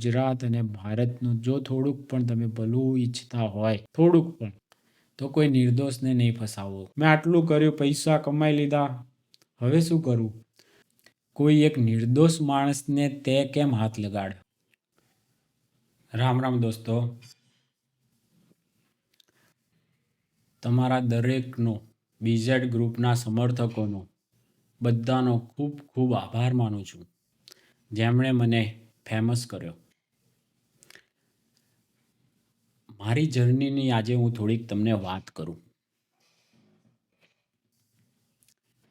ગુજરાત અને ભારતનું જો થોડુંક પણ તમે ભલું ઈચ્છતા હોય, થોડુંક પણ, તો કોઈ નિર્દોષને નહીં ફસાવો. મેં આટલું કર્યું, પૈસા કમાઈ લીધા, હવે શું કરું? કોઈ એક નિર્દોષ માણસને તે કેમ હાથ લગાડ? રામ રામ દોસ્તો. તમારા દરેકનો, બીઝેડ ગ્રુપના સમર્થકોનો, બધાનો ખૂબ ખૂબ આભાર માનું છું, જેમણે મને ફેમસ કર્યો. મારી જર્નીની આજે હું થોડીક તમને વાત કરું.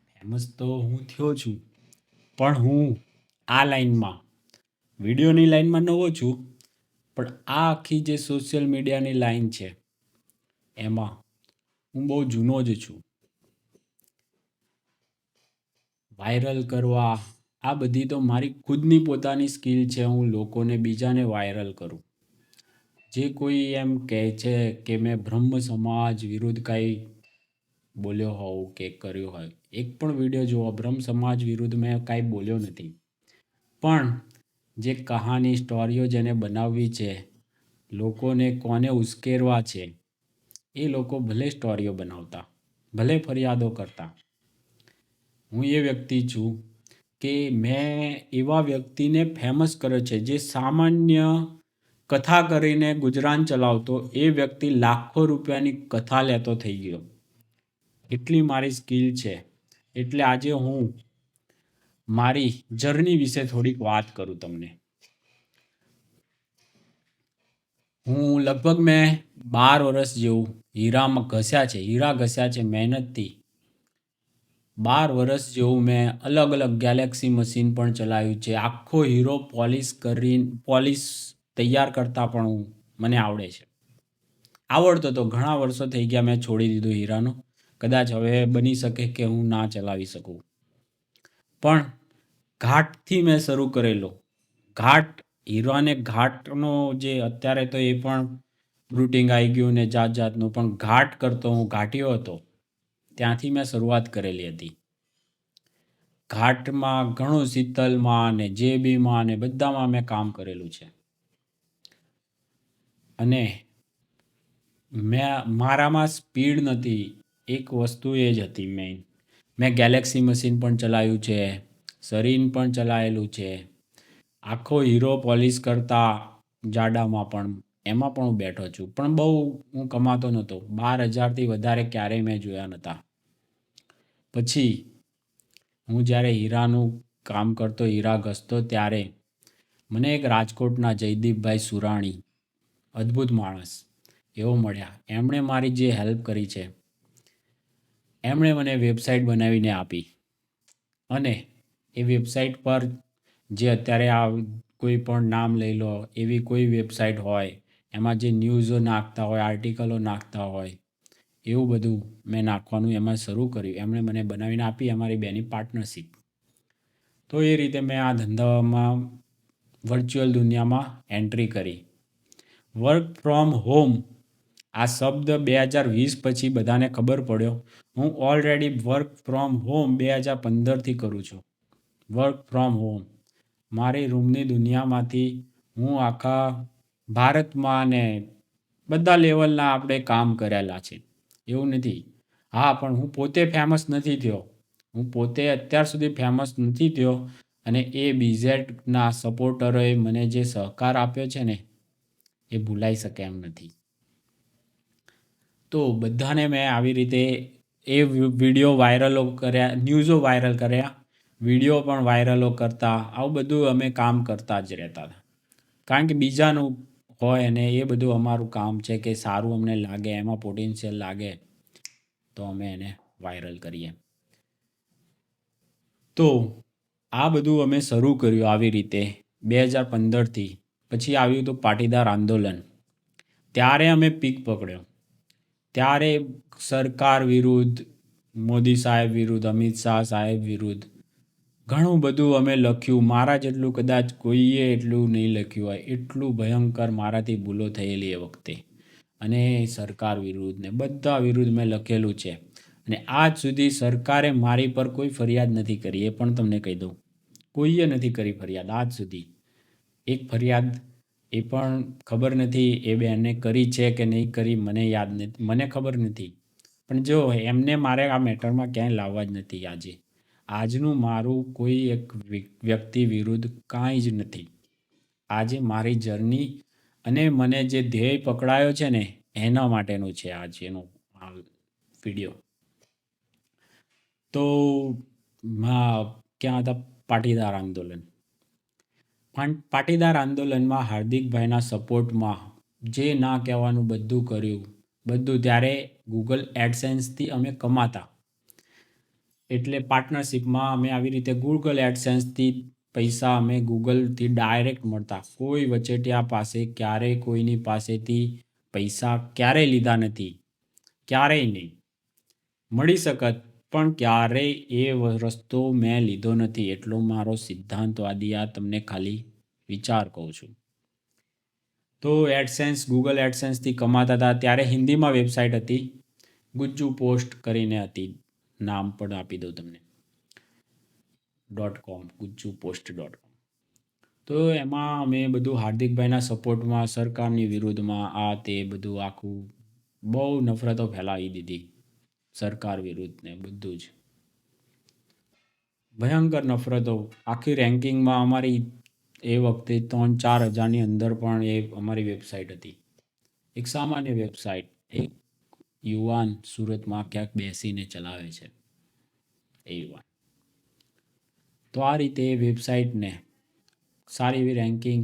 ફેમસ તો હું થયો છું, પણ હું આ લાઈનમાં, વિડીયોની લાઈનમાં નવો છું, પણ આ આખી જે સોશિયલ મીડિયાની લાઈન છે એમાં હું બહુ જૂનો જ છું. વાયરલ કરવા, આ બધી તો મારી ખુદની પોતાની સ્કિલ છે. હું લોકોને, બીજાને વાયરલ કરું. જે કોઈ એમ કહે છે કે મેં બ્રહ્મ સમાજ વિરુદ્ધ કાંઈ બોલ્યો હોઉં કે કર્યો હોય, એક પણ વિડીયો જુઓ, બ્રહ્મ સમાજ વિરુદ્ધ મેં કાંઈ બોલ્યો નથી. પણ જે કહાની, સ્ટોરીઓ જેને બનાવવી છે, લોકોને કોને ઉશ્કેરવા છે, એ લોકો ભલે સ્ટોરીઓ બનાવતા, ભલે ફરિયાદો કરતા. હું એ વ્યક્તિ છું કે મેં એવા વ્યક્તિને ફેમસ કર્યો છે જે સામાન્ય કથા કરીને ગુજરાન ચલાવતો, એ વ્યક્તિ લાખો રૂપિયાની કથા લેતો થઈ ગયો. એટલી મારી સ્કિલ છે. એટલે આજે હું મારી જર્ની વિશે થોડીક વાત કરું તમને. હું લગભગ મેં 12 વર્ષ જેવું હીરામાં ઘસ્યા છે, હીરા ઘસ્યા છે મહેનતથી. 12 વર્ષ જેવું મેં અલગ અલગ ગેલેક્સી મશીન પણ ચલાવ્યું છે. આખો હીરો પોલિશ તૈયાર કરતા પણ મને આવડે છે. આવડતો તો ઘણા વર્ષો થઈ ગયા, મેં છોડી દીધું હીરાનું. કદાચ હવે બની શકે કે હું ના ચલાવી શકું. પણ ઘાટથી મેં શરૂ કરેલો. ઘાટ, હીરાને ઘાટનો જે અત્યારે તો એ પણ રૂટિંગ આવી ગયું ને જાત જાતનું, પણ ઘાટ કરતો હું ઘાટીયો હતો. ત્યાંથી મેં શરૂઆત કરેલી હતી. ઘાટમાં ઘણું, શીતલમાં ને જેબીમાં ને બધામાં મેં કામ કરેલું છે. અને મારામાં સ્પીડ નથી, એક વસ્તુ એ જ હતી મેં ગેલેક્સી મશીન પણ ચલાવ્યું છે, સરીન પણ ચલાવેલું છે. આખો હીરો પોલિશ કરતા જાડામાં પણ, એમાં પણ હું બેઠો છું. પણ બહુ હું કમાતો નહોતો. 12,000થી વધારે ક્યારેય મેં જોયા નહોતા. પછી હું જ્યારે હીરાનું કામ કરતો, હીરા ઘસતો, ત્યારે મને એક રાજકોટના જયદીપભાઈ સુરાણી, અદ્ભુત માણસ એવો મળ્યા. એમણે મારી જે હેલ્પ કરી છે, એમણે મને વેબસાઇટ બનાવીને આપી. અને એ વેબસાઇટ પર જે અત્યારે આ કોઈ પણ નામ લઈ લો, એવી કોઈ વેબસાઇટ હોય, એમાં જે ન્યૂઝો નાખતા હોય, આર્ટિકલો નાખતા હોય, એવું બધું મેં નાખવાનું એમાં શરૂ કર્યું. એમણે મને બનાવીને આપી, અમારી બેની પાર્ટનરશિપ. તો એ રીતે મેં આ ધંધામાં, વર્ચ્યુઅલ દુનિયામાં એન્ટ્રી કરી. વર્ક ફ્રોમ હોમ આ શબ્દ 2020 પછી બધાને ખબર પડ્યો. હું ઓલરેડી વર્ક ફ્રોમ હોમ 2015થી કરું છું. વર્ક ફ્રોમ હોમ મારી રૂમની દુનિયામાંથી હું આખા ભારતમાં ને બધા લેવલના આપણે કામ કરેલા છે. એવું નથી. હા, પણ હું પોતે ફેમસ નથી થયો. હું પોતે અત્યાર સુધી ફેમસ નથી થયો. અને એ બીઝેડના સપોર્ટરોએ મને જે સહકાર આપ્યો છે ને, એ ભૂલાઈ શકે એમ નથી. તો બધાને મેં આવી રીતે એ વિડીયો વાયરલો કર્યા, ન્યૂઝો વાયરલ કર્યા, વિડીયો પણ વાયરલો કરતા, આવું બધું અમે કામ કરતા જ રહેતા હતા. કારણ કે બીજાનું હોય અને એ બધું અમારું કામ છે કે સારું અમને લાગે, એમાં પોટેન્શિયલ લાગે, તો અમે એને વાયરલ કરીએ. તો આ બધું અમે શરૂ કર્યું આવી રીતે 2015થી. પછી આવ્યું હતું પાટીદાર આંદોલન. ત્યારે અમે પીક પકડ્યો. ત્યારે સરકાર વિરુદ્ધ, મોદી સાહેબ વિરુદ્ધ, અમિત શાહ સાહેબ વિરુદ્ધ ઘણું બધું અમે લખ્યું. મારા જેટલું કદાચ કોઈએ એટલું નહીં લખ્યું હોય, એટલું ભયંકર મારાથી ભૂલો થયેલી એ વખતે. અને સરકાર વિરુદ્ધ ને બધા વિરુદ્ધ મેં લખેલું છે. અને આજ સુધી સરકારે મારી પર કોઈ ફરિયાદ નથી કરી, એ પણ તમને કહી દઉં. કોઈએ નથી કરી ફરિયાદ આજ સુધી. એક ફરિયાદ એ પણ ખબર નથી એ બેને કરી છે કે નહીં કરી, મને યાદ નથી, મને ખબર નથી. પણ જો એમને મારે આ મેટરમાં ક્યાંય લાવવા જ નથી આજે. આજનું મારું કોઈ એક વ્યક્તિ વિરુદ્ધ કાંઈ જ નથી. આજે મારી જર્ની અને મને જે ધ્યેય પકડાયો છે ને એના માટેનું છે આજનો આ વિડીયો. તો ક્યાં હતા? પાટીદાર આંદોલન. પાટીદાર આંદોલનમાં હાર્દિકભાઈના સપોર્ટમાં જે ના કહેવાનું બધું કર્યું. બધું ત્યારે ગૂગલ એડસેન્સથી અમે કમાતા. એટલે પાર્ટનરશિપમાં અમે આવી રીતે ગૂગલ એડસેન્સથી પૈસા અમે ગૂગલથી ડાયરેક્ટ મળતા. કોઈ વચેટિયા પાસે ક્યારેય કોઈની પાસેથી પૈસા ક્યારેય લીધા નથી. ક્યારેય નહીં. મળી શકત પણ ક્યારેય એ રસ્તો મેં લીધો નથી. એટલો મારો સિદ્ધાંતવાદી આ તમને ખાલી વિચાર કહું છું. તો એડસેન્સ, ગૂગલ એડસેન્સથી કમાતા હતા. ત્યારે હિન્દીમાં વેબસાઇટ હતી, ગુજ્જુ પોસ્ટ કરીને હતી. નામ પણ આપી દઉં તમને, .com, ગુજ્જુ પોસ્ટ .com. તો એમાં અમે બધું હાર્દિકભાઈના સપોર્ટમાં, સરકારની વિરુદ્ધમાં આ તે બધું આખું બહુ નફરતો ફેલાવી દીધી સરકાર વિરુદ્ધ ને બધું જ ભયંકર નફરતો. આખી રેન્કિંગમાં અમારી એ વખતે 3-4 હજારની અંદર પણ એ અમારી વેબસાઇટ હતી. એક સામાન્ય વેબસાઇટ, એક યુવાન સુરતમાં ક્યાંક બેસીને ચલાવે છે એ યુવાન. તો આ રીતે એ વેબસાઇટને સારી એવી રેન્કિંગ,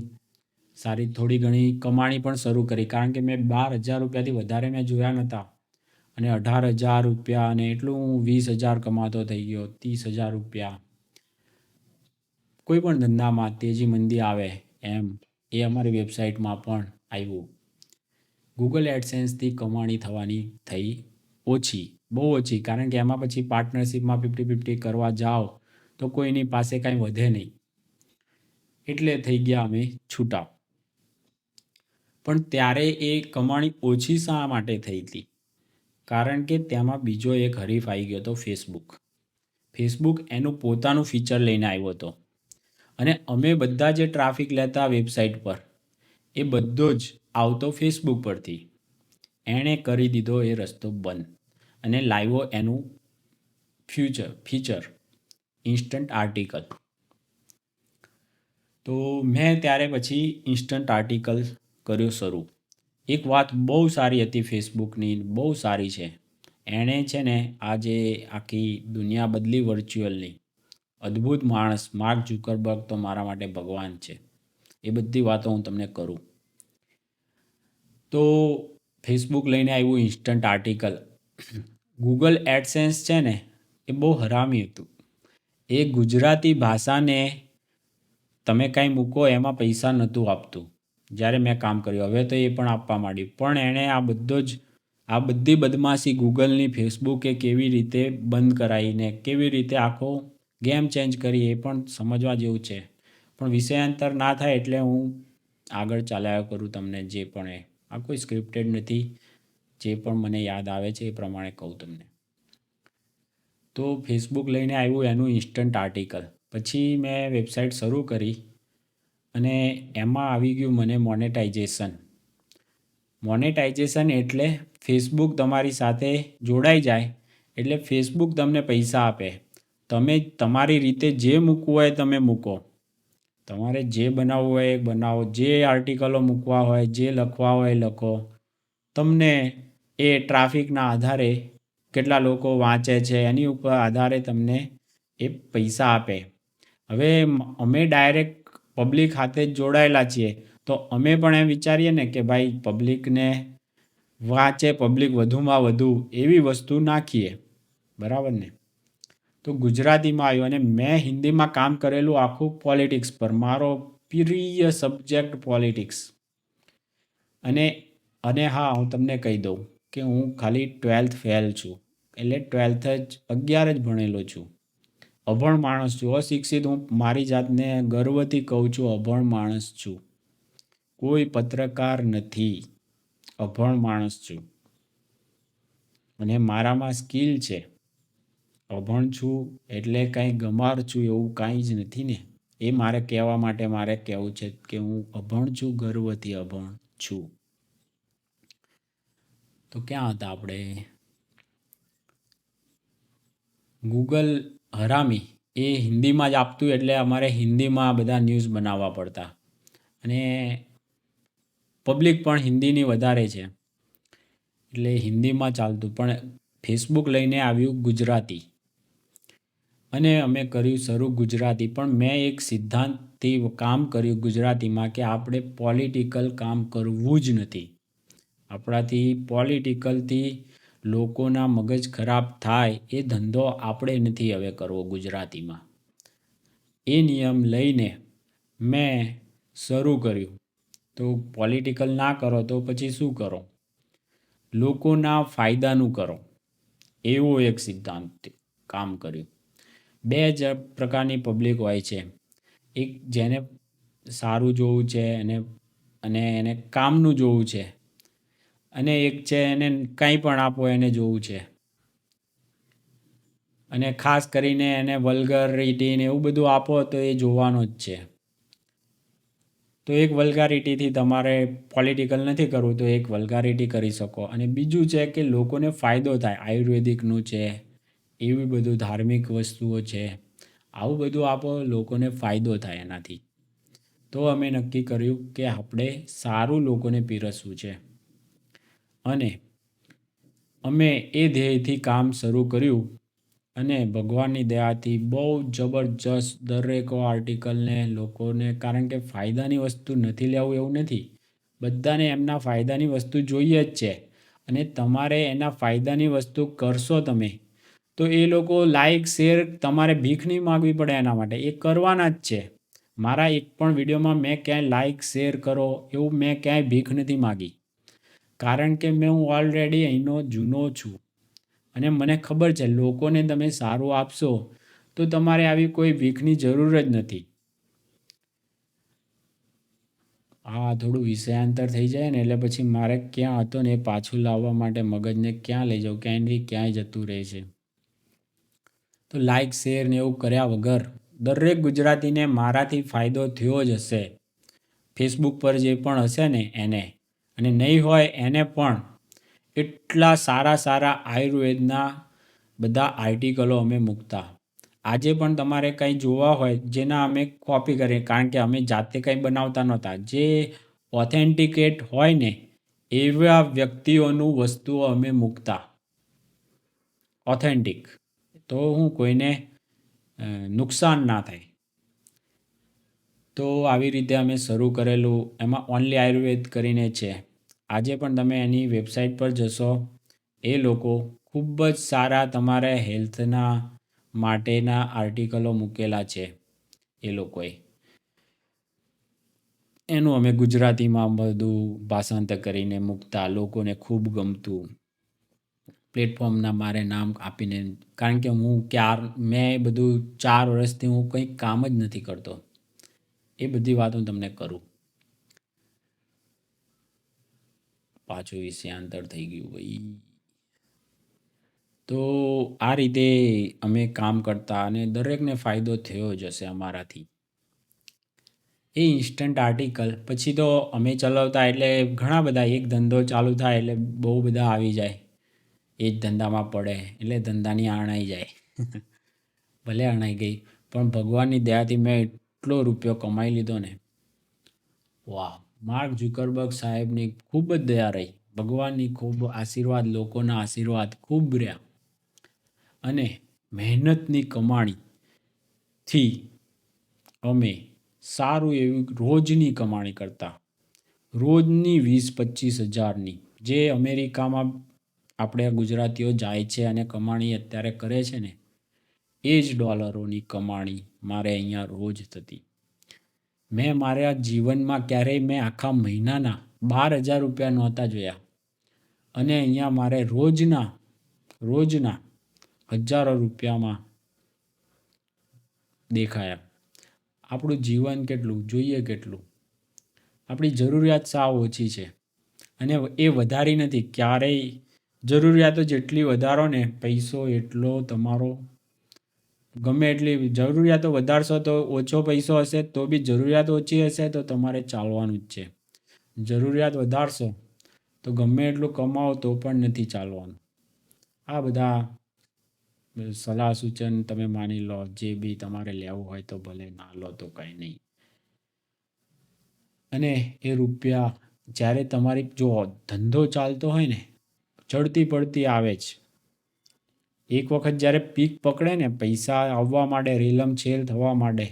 સારી થોડી ઘણી કમાણી પણ શરૂ કરી. કારણ કે મેં 12,000 રૂપિયાથી વધારે મેં જોયા નહોતા. અને 18,000 રૂપિયા અને એટલું હું 20,000 કમાતો થઈ ગયો, 30,000 રૂપિયા. કોઈ પણ ધંધામાં તેજી મંદી આવે એમ એ અમારી વેબસાઇટમાં પણ આવ્યું. ગૂગલ એડસેન્સથી કમાણી થવાની થઈ ઓછી, બહુ ઓછી. કારણ કે એમાં પછી પાર્ટનરશિપમાં 50-50 કરવા જાઓ તો કોઈની પાસે કાંઈ વધે નહીં. એટલે થઈ ગયા અમે છૂટા. પણ ત્યારે એ કમાણી ઓછી શા માટે થઈ હતી? કારણ કે તેમાં બીજો એક હરીફ આવી ગયો હતો, ફેસબુક. ફેસબુક એનું પોતાનું ફીચર લઈને આવ્યો હતો. અને અમે બધા જે ટ્રાફિક લેતા વેબસાઇટ પર, એ બધો જ આવતો ફેસબુક પરથી. એણે કરી દીધો એ રસ્તો બંધ અને લાવ્યો એનું ફીચર, ઇન્સ્ટન્ટ આર્ટિકલ. તો મેં ત્યારે પછી ઇન્સ્ટન્ટ આર્ટિકલ કર્યો શરૂ. એક વાત બહુ સારી હતી ફેસબુકની, બહુ સારી છે. એણે છે ને આજે આખી દુનિયા બદલી વર્ચ્યુઅલની. અદ્ભુત માણસ માર્ક ઝુકરબર્ગ તો મારા માટે ભગવાન છે. એ બધી વાતો હું તમને કરું. તો ફેસબુક લઈને આવ્યું ઇન્સ્ટન્ટ આર્ટિકલ. ગૂગલ એડસેન્સ છે ને એ બહુ હરામી હતું. એ ગુજરાતી ભાષાને તમે કાંઈ મૂકો એમાં પૈસા નહોતું આપતું જ્યારે મેં કામ કર્યું. હવે તો એ પણ આપવા માંડ્યું. પણ એણે આ બધી બદમાશી ગૂગલની, ફેસબુકે કેવી રીતે બંધ કરાવીને કેવી રીતે આખો ગેમ ચેન્જ કરી એ પણ સમજવા જેવું છે. પણ વિષયાંતર ના થાય એટલે હું આગળ ચાલ્યા કરું. તમને જે પણ આ કોઈ સ્ક્રિપ્ટેડ નથી, જે પણ મને યાદ આવે છે એ પ્રમાણે કહું તમને. તો ફેસબુક લઈને આવ્યું એનું ઇન્સ્ટન્ટ આર્ટિકલ. પછી મેં વેબસાઇટ શરૂ કરી અને એમાં આવી ગયું મને મોનેટાઇઝેશન. મોનેટાઇઝેશન એટલે ફેસબુક તમારી સાથે જોડાઈ જાય એટલે ફેસબુક તમને પૈસા આપે. તમે તમારી રીતે જે મૂકવું હોય તમે મૂકો. તમારે જે બનાવવું હોય એ બનાવો, જે આર્ટિકલો મૂકવા હોય, જે લખવા હોય લખો. તમને એ ટ્રાફિકના આધારે કેટલા લોકો વાંચે છે એની ઉપર આધારે તમને એ પૈસા આપે. હવે અમે ડાયરેક્ટ પબ્લિક હાથે જ જોડાયેલા છીએ તો અમે પણ એમ વિચારીએ ને કે ભાઈ પબ્લિકને વાંચે, પબ્લિક વધુમાં વધુ એવી વસ્તુ નાખીએ. બરાબર ને? તો ગુજરાતીમાં આવ્યું અને મેં હિન્દીમાં કામ કરેલું આખું પોલિટિક્સ પર. મારો પ્રિય સબ્જેક્ટ પોલિટિક્સ. અને હા, હું તમને કહી દઉં કે હું ખાલી 12th ફેલ છું. એટલે 12th 11 જ ભણેલો છું. અભણ માણસ છું, અશિક્ષિત. હું મારી જાતને ગર્વથી કહું છું અભણ માણસ છું. કોઈ પત્રકાર નથી, અભણ માણસ છું. અને મારામાં સ્કિલ છે. અભણ છું એટલે કાંઈ ગમાર છું એવું કાંઈ જ નથી ને. એ મારે કહેવા માટે મારે કહેવું છે કે હું અભણ છું, ગર્વથી અભણ છું. તો ક્યાં હતા આપણે? ગૂગલ હરામી એ હિન્દીમાં જ આપતું, એટલે અમારે હિન્દીમાં બધા ન્યૂઝ બનાવવા પડતા. અને પબ્લિક પણ હિન્દીની વધારે છે એટલે હિન્દીમાં ચાલતું. પણ ફેસબુક લઈને આવ્યું ગુજરાતી અને અમે કર્યું શરૂ ગુજરાતી. પણ મેં એક સિદ્ધાંતથી કામ કર્યું ગુજરાતીમાં કે આપણે પોલિટિકલ કામ કરવું જ નથી. આપણાથી પોલિટિકલથી લોકોના મગજ ખરાબ થાય એ ધંધો આપણે નથી હવે કરવો ગુજરાતીમાં. એ નિયમ લઈને મેં શરૂ કર્યું. તો પોલિટિકલ ના કરો તો પછી શું કરો? લોકોના ફાયદાનું કરો, એવો એક સિદ્ધાંત કામ કર્યું. બે જ પ્રકારની પબ્લિક હોય છે. એક જેને સારું જોવું છે અને એને કામનું જોવું છે, અને એક છે એને કંઈ પણ આપો એને જોવું છે. અને ખાસ કરીને એને વલ્ગરિટી ને એવું બધું આપો તો એ જોવાનો જ છે. તો એક વલ્ગારિટીથી તમારે પોલિટિકલ નથી કરવું તો એક વલ્ગારિટી કરી શકો. અને બીજું છે કે લોકોને ફાયદો થાય, આયુર્વેદિકનું છે, એવી બધું ધાર્મિક વસ્તુઓ છે, આવું બધું આપો લોકોને ફાયદો થાય એનાથી. તો અમે નક્કી કર્યું કે આપણે સારું લોકોને પીરસવું છે. અને અમે એ ધ્યેયથી કામ શરૂ કર્યું. અને ભગવાનની દયાથી બહુ જબરજસ્ત દરેક આર્ટિકલને લોકોને, કારણ કે ફાયદાની વસ્તુ નથી લેવું એવું નથી, બધાને એમના ફાયદાની વસ્તુ જોઈએ જ છે. અને તમારે એના ફાયદાની વસ્તુ કરશો તમે તો એ લોકો લાઈક શેર, તમારે ભીખ નહીં માગવી પડે એના માટે, એ કરવાના જ છે. મારા એક પણ વિડીયોમાં મેં ક્યાંય લાઈક શેર કરો એવું મેં ક્યાંય ભીખ નથી માગી, કારણ કે હું ઓલરેડી અહીંનો જૂનો છું. અને મને ખબર છે લોકોને તમે સારું આપશો તો તમારે આવી કોઈ ભીખની જરૂર જ નથી. આ થોડું વિષયાંતર થઈ જાય ને એટલે પછી મારે ક્યાં હતો ને એ પાછું લાવવા માટે મગજને ક્યાં લઈ જાઉં, ક્યાંયથી ક્યાંય જતું રહે છે. તો લાઈક શેર ને એવું કર્યા વગર દરેક ગુજરાતીને મારાથી ફાયદો થયો જ હશે. ફેસબુક પર જે પણ હશે ને એને, અને નહીં હોય એને પણ. એટલા સારા સારા આયુર્વેદના બધા આર્ટિકલો અમે મૂકતા. આજે પણ તમારે કંઈ જોવા હોય જેના અમે કોપી કરીએ, કારણ કે અમે જાતે કંઈ બનાવતા નહોતા. જે ઓથેન્ટિકેટ હોય ને એવા વ્યક્તિઓનું વસ્તુઓ અમે મૂકતા, ઓથેન્ટિક. તો હું કોઈને નુકસાન ના થાય. તો આવી રીતે અમે શરૂ કરેલું. એમાં ઓનલી આયુર્વેદ કરીને છે. આજે પણ તમે એની વેબસાઇટ પર જશો, એ લોકો ખૂબ જ સારા તમારે હેલ્થના માટેના આર્ટિકલો મૂકેલા છે એ લોકોએ. એનું અમે ગુજરાતીમાં બધું ભાષાંતર કરીને મૂકતા, લોકોને ખૂબ ગમતું. પ્લેટફોર્મના મારે નામ આપીને, કારણ કે મેં બધું 4 વર્ષથી હું કંઈ કામ જ નથી કરતો. એ બધી વાત હું તમને કરું. પાછું વિષયાંતર થઈ ગયું ભાઈ. તો આ રીતે અમે કામ કરતા અને દરેકને ફાયદો થયો જ હશે અમારાથી. એ ઇન્સ્ટન્ટ આર્ટિકલ પછી તો અમે ચલાવતા એટલે ઘણા બધા, એક ધંધો ચાલુ થાય એટલે બહુ બધા આવી જાય. એ જ ધંધામાં પડે એટલે ધંધાની આણાઈ જાય. ભલે આણાઈ ગઈ, પણ ભગવાનની દયાથી મેં એટલો રૂપિયો કમાઈ લીધો ને, વાહ! માર્ક ઝુકરબર્ગ સાહેબની ખૂબ જ દયા રહી, ભગવાનની ખૂબ આશીર્વાદ, લોકોના આશીર્વાદ ખૂબ રહ્યા. અને મહેનતની કમાણીથી અમે સારું એવી રોજની કમાણી કરતા. રોજની 20-25 હજારની, જે અમેરિકામાં આપણે ગુજરાતીઓ જાય છે અને કમાણી અત્યારે કરે છે ને, એ જ ડોલરોની કમાણી મારે અહીંયા રોજ થતી. મેં મારા જીવનમાં ક્યારેય મેં આખા મહિનાના 12,000 રૂપિયા નહોતા જોયા. અને અહીંયા મારે રોજના હજારો રૂપિયામાં દેખાયા. આપણું જીવન કેટલું જોઈએ, કેટલું આપણી જરૂરિયાત સાવ ઓછી છે. અને એ વધારી નથી ક્યારેય. જરૂરિયાતો જેટલી વધારો ને પૈસો એટલો તમારો ગમે એટલી જરૂરિયાતો વધારશો તો ઓછો પૈસો હશે, તો બી જરૂરિયાત ઓછી હશે તો તમારે ચાલવાનું જ છે. જરૂરિયાત વધારશો તો ગમે એટલું કમાવો તો પણ નથી ચાલવાનું. આ બધા સલાહ સૂચન તમે માની લો, જે બી તમારે લેવું હોય તો ભલે, ના લો તો કંઈ નહીં. અને એ રૂપિયા જ્યારે તમારી જો ધંધો ચાલતો હોય ને, ચડતી પડતી આવે જ. એક વખત જ્યારે પીક પકડે ને, પૈસા આવવા માંડે, રેલમ છેલ થવા માંડે,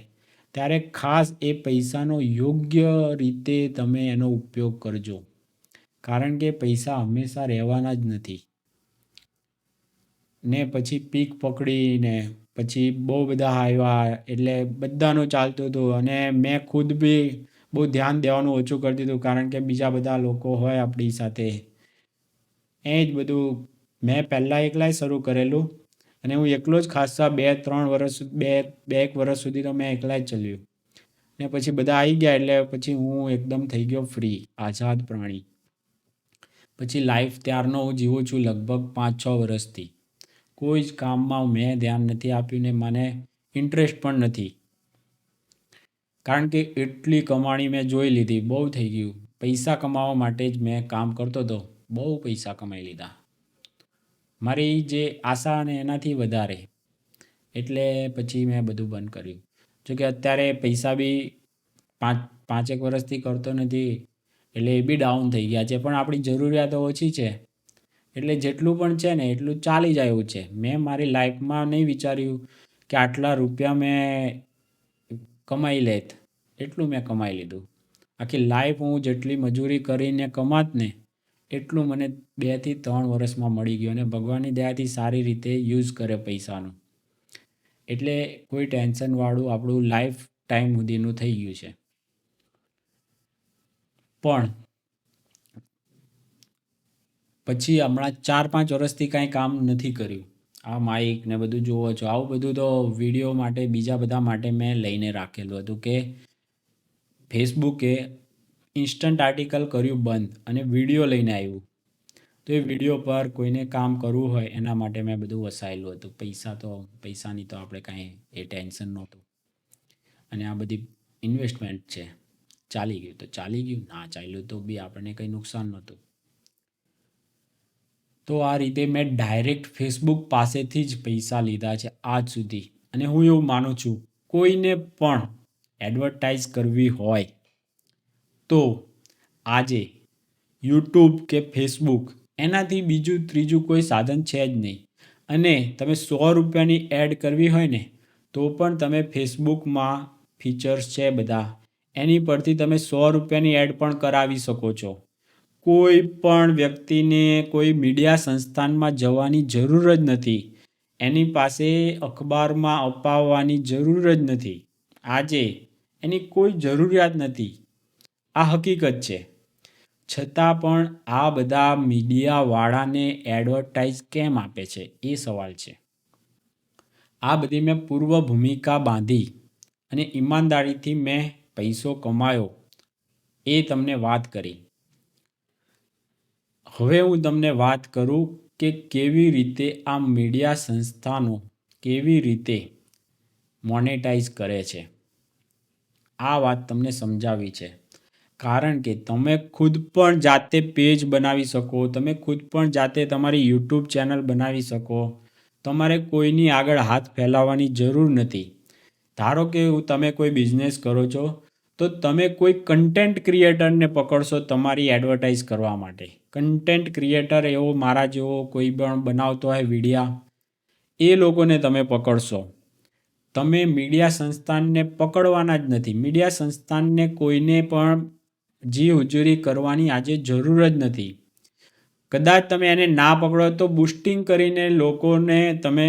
ત્યારે ખાસ એ પૈસાનો યોગ્ય રીતે તમે એનો ઉપયોગ કરજો. કારણ કે પૈસા હંમેશા રહેવાના જ નથી. ને પછી પીક પકડીને પછી બહુ બધા આવ્યા એટલે બધાનું ચાલતું હતું, અને મેં ખુદ બી બહુ ધ્યાન દેવાનું ઓછું કરી દીધું, કારણ કે બીજા બધા લોકો હોય આપણી સાથે. એ જ બધું મેં પહેલાં એકલાય શરૂ કરેલું, અને હું એકલો જ ખાસા 2-3 વર્ષ, બે એક વર્ષ સુધી તો મેં એકલા જ ચલ્યું. ને પછી બધા આવી ગયા એટલે પછી હું એકદમ થઈ ગયો ફ્રી, આઝાદ પ્રાણી. પછી લાઈફ ત્યારનો હું જીવું છું લગભગ 5-6 વર્ષથી. કોઈ જ કામમાં મેં ધ્યાન નથી આપ્યું, ને મને ઇન્ટરેસ્ટ પણ નથી. કારણ કે એટલી કમાણી મેં જોઈ લીધી, બહુ થઈ ગયું. પૈસા કમાવા માટે જ મેં કામ કરતો હતો, બહુ પૈસા કમાઈ લીધા. મારી જે આશા અને એનાથી વધારે. એટલે પછી મેં બધું બંધ કર્યું. જોકે અત્યારે પૈસા બી પાંચેક વર્ષથી કરતો નથી, એટલે એ બી ડાઉન થઈ ગયા છે. પણ આપણી જરૂરિયાતો ઓછી છે, એટલે જેટલું પણ છે ને એટલું ચાલી જાય એવું છે. મેં મારી લાઈફમાં નહીં વિચાર્યું કે આટલા રૂપિયા મેં કમાઈ લેત, એટલું મેં કમાઈ લીધું. આખી લાઈફ હું જેટલી મજૂરી કરીને કમાત ને, એટલું મને 2-3 વર્ષમાં મળી ગયું, અને ભગવાનની દયાથી સારી રીતે યુઝ કરે પૈસાનું. એટલે કોઈ ટેન્શનવાળું આપણું લાઈફ ટાઈમ સુધીનું થઈ ગયું છે. પણ પછી હમણાં 4-5 વર્ષથી કાંઈ કામ નથી કર્યું. આ માઇક ને બધું જોવો છો, આવું બધું તો વિડીયો માટે, બીજા બધા માટે મેં લઈને રાખેલું હતું કે ફેસબુકે ઇન્સ્ટન્ટ આર્ટિકલ કર્યું બંધ, અને વિડીયો લઈને આવ્યું. તો એ વિડીયો પર કોઈને કામ કરવું હોય એના માટે મેં બધું વસાયેલું હતું. પૈસાની તો આપણે કાંઈ એ ટેન્શન નહોતું. અને આ બધી ઇન્વેસ્ટમેન્ટ છે. ચાલી ગયું તો ચાલી ગયું, ના ચાલ્યું તો બી આપણને કંઈ નુકસાન નહોતું. તો આ રીતે મેં ડાયરેક્ટ ફેસબુક પાસેથી જ પૈસા લીધા છે આજ સુધી. અને હું એવું માનું છું, કોઈને પણ એડવર્ટાઇઝ કરવી હોય તો આજે યુટ્યુબ કે ફેસબુક, એનાથી બીજું ત્રીજું કોઈ સાધન છે જ નહીં. અને તમે 100 રૂપિયાની એડ કરવી હોય ને, તો પણ તમે ફેસબુકમાં ફીચર્સ છે બધા, એની પરથી તમે 100 રૂપિયાની એડ પણ કરાવી શકો છો. કોઈ પણ વ્યક્તિને કોઈ મીડિયા સંસ્થાનમાં જવાની જરૂર જ નથી. એની પાસે અખબારમાં અપાવવાની જરૂર જ નથી. આજે એની કોઈ જરૂરિયાત નથી. આ હકીકત છે. છતાં પણ આ બધા મીડિયાવાળાને એડવર્ટાઇઝ કેમ આપે છે, એ સવાલ છે. આ બધી મેં પૂર્વ ભૂમિકા બાંધી અને ઈમાનદારીથી મેં પૈસો કમાયો, એ તમને વાત કરી. હવે હું તમને વાત કરું કે કેવી રીતે આ મીડિયા સંસ્થાનો કેવી રીતે મોનેટાઈઝ કરે છે. આ વાત તમને સમજાવી છે. કારણ કે તમે ખુદ પણ જાતે પેજ બનાવી શકો, તમે ખુદ પણ જાતે તમારી યુટ્યુબ ચેનલ બનાવી શકો. તમારે કોઈની આગળ હાથ ફેલાવવાની જરૂર નથી. ધારો કે તમે કોઈ બિઝનેસ કરો છો, તો તમે કોઈ કન્ટેન્ટ ક્રિએટરને પકડશો તમારી એડવર્ટાઇઝ કરવા માટે. કન્ટેન્ટ ક્રિએટર એવો મારા જેવો કોઈ પણ બનાવતો હોય વિડીયા, એ લોકોને તમે પકડશો. તમે મીડિયા સંસ્થાનને પકડવાના જ નથી. મીડિયા સંસ્થાનને કોઈને પણ જી હુજુરી કરવાની આજે જરૂર જ નથી. કદાચ તમે એને ના પકડો તો બુસ્ટિંગ કરીને લોકોને તમે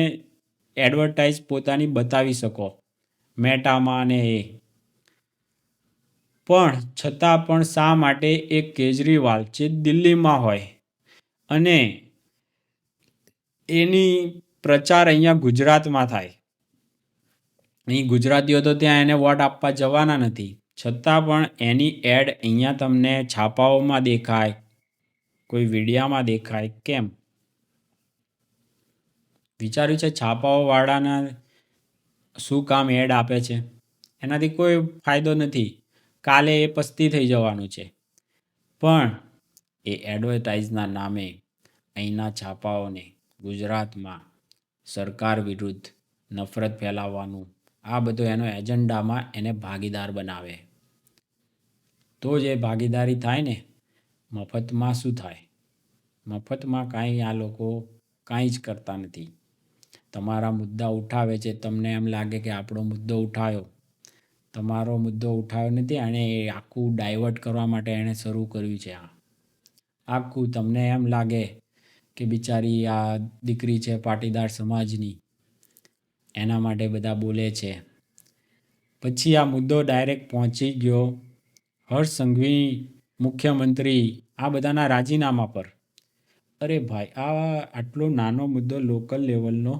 એડવર્ટાઇઝ પોતાની બતાવી શકો મેટામાં ને એ. પણ છતાં પણ શા માટે એક કેજરીવાલ જે દિલ્હીમાં હોય અને એની પ્રચાર અહીંયા ગુજરાતમાં થાય, અહીં ગુજરાતીઓ તો ત્યાં એને વોટ આપવા જવાના નથી, છતાં પણ એની એડ અહીંયા તમને છાપાઓમાં દેખાય, કોઈ વિડીયામાં દેખાય, કેમ? વિચાર્યું છે છાપાઓવાળાના શું કામ એડ આપે છે? એનાથી કોઈ ફાયદો નથી. કાલે એ પસ્તી થઈ જવાનું છે. પણ એ એડવર્ટાઇઝના નામે અહીંના છાપાઓને ગુજરાતમાં સરકાર વિરુદ્ધ નફરત ફેલાવવાનું આ બધું એનો એજન્ડામાં એને ભાગીદાર બનાવે. તો જે ભાગીદારી થાય ને, મફતમાં શું થાય? મફતમાં કાંઈ આ લોકો કાંઈ જ કરતા નથી. તમારા મુદ્દા ઉઠાવે છે, તમને એમ લાગે કે આપણો મુદ્દો ઉઠાવ્યો. તમારો મુદ્દો ઉઠાવ્યો નથી, અને એ આખું ડાયવર્ટ કરવા માટે એણે શરૂ કર્યું છે. આખું તમને એમ લાગે કે બિચારી આ દીકરી છે પાટીદાર સમાજની, એના માટે બધા બોલે છે. પછી આ મુદ્દો ડાયરેક્ટ પહોંચી ગયો હર્ષ સંઘવી, મુખ્યમંત્રી, આ બધાના રાજીનામા પર. અરે ભાઈ, આ આટલો નાનો મુદ્દો લોકલ લેવલનો,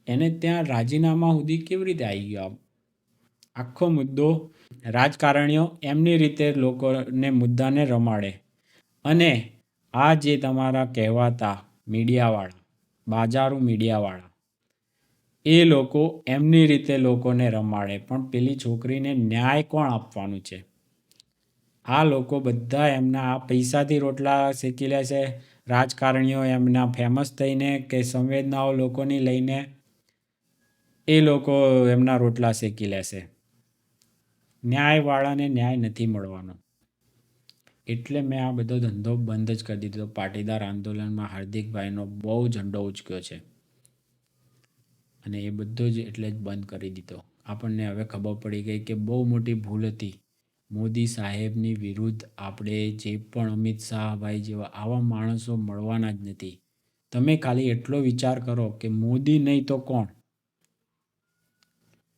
એને ત્યાં રાજીનામા સુધી કેવી રીતે આવી ગયો? આખો મુદ્દો રાજકારણીઓ એમની રીતે લોકોને મુદ્દાને રમાડે, અને આ જે તમારા કહેવાતા મીડિયાવાળા, બાજારું મીડિયાવાળા, એ લોકો એમની રીતે લોકોને રમાડે. પણ પેલી છોકરીને ન્યાય કોણ આપવાનું છે? આ લોકો બધા એમના આ પૈસાથી રોટલા શેકી લે છે. રાજકારણીઓ એમના ફેમસ થઈને કે સંવેદનાઓ લોકોની લઈને એ લોકો એમના રોટલા શેકી લેશે. ન્યાયવાળાને ન્યાય નથી મળવાનો. એટલે મેં આ બધો ધંધો બંધ જ કરી દીધો. પાટીદાર આંદોલનમાં હાર્દિકભાઈનો બહુ ઝંડો ઉચક્યો છે, અને એ બધો જ એટલે જ બંધ કરી દીધો. આપણને હવે ખબર પડી ગઈ કે બહુ મોટી ભૂલ હતી. મોદી સાહેબની વિરુદ્ધ આપણે જે પણ અમિત શાહભાઈ જેવા આવા માણસો મળવાના જ નથી. તમે ખાલી એટલો વિચાર કરો કે મોદી નહીં તો કોણ?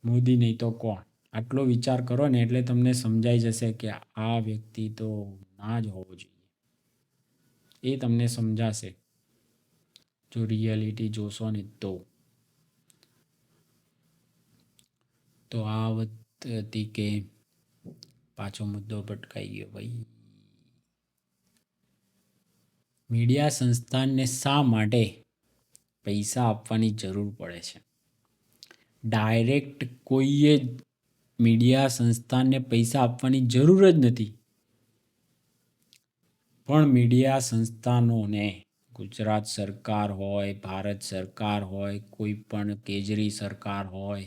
મોદી નહીં તો કોણ? આટલો વિચાર કરો ને એટલે તમને સમજાઈ જશે કે આ વ્યક્તિ તો ના જ હોવો જોઈએ. એ તમને સમજાશે જો રિયાલિટી જોશો ને તો. તો આ વાત હતી કે પાછો મુદ્દો ભટકાઈ ગયો ભાઈ. મીડિયા સંસ્થાનને શા માટે પૈસા આપવાની જરૂર પડે છે? ડાયરેક્ટ કોઈએ મીડિયા સંસ્થાનને પૈસા આપવાની જરૂર જ નથી. પણ મીડિયા સંસ્થાનોને ગુજરાત સરકાર હોય, ભારત સરકાર હોય, કોઈ પણ કેજરી સરકાર હોય,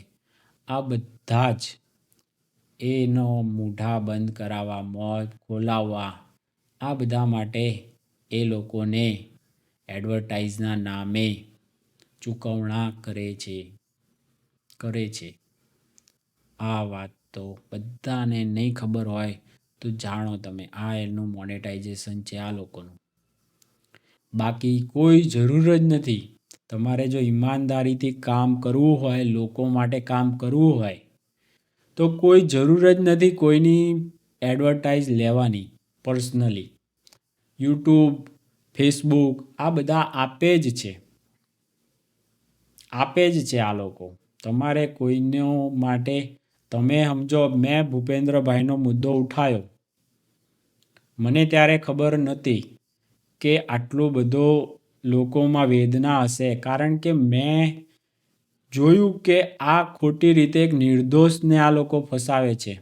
આ બધા જ એનો મૂઢા બંધ કરાવવા, મોં ખોલાવવા, આ બધા માટે એ લોકોને એડવર્ટાઇઝના નામે ચૂકવણા કરે છે. આ વાત તો બધાને નહીં ખબર હોય તો જાણો તમે. આ એનું મોનેટાઇઝેશન છે આ લોકોનું. બાકી કોઈ જરૂર જ નથી. તમારે જો ઈમાનદારીથી કામ કરવું હોય, લોકો માટે કામ કરવું હોય, તો કોઈ જરૂર જ નથી કોઈની એડવર્ટાઇઝ લેવાની. પર્સનલી યુટ્યુબ, ફેસબુક આ બધા આપે જ છે આ લોકો. તમારે કોઈનો માટે, તમે સમજો, મેં ભૂપેન્દ્રભાઈનો મુદ્દો ઉઠાવ્યો, મને ત્યારે ખબર નહોતી કે આટલો બધો લોકોમાં વેદના હશે. કારણ કે મેં જોયું કે આ ખોટી રીતે એક નિર્દોષને આ લોકો ફસાવે છે.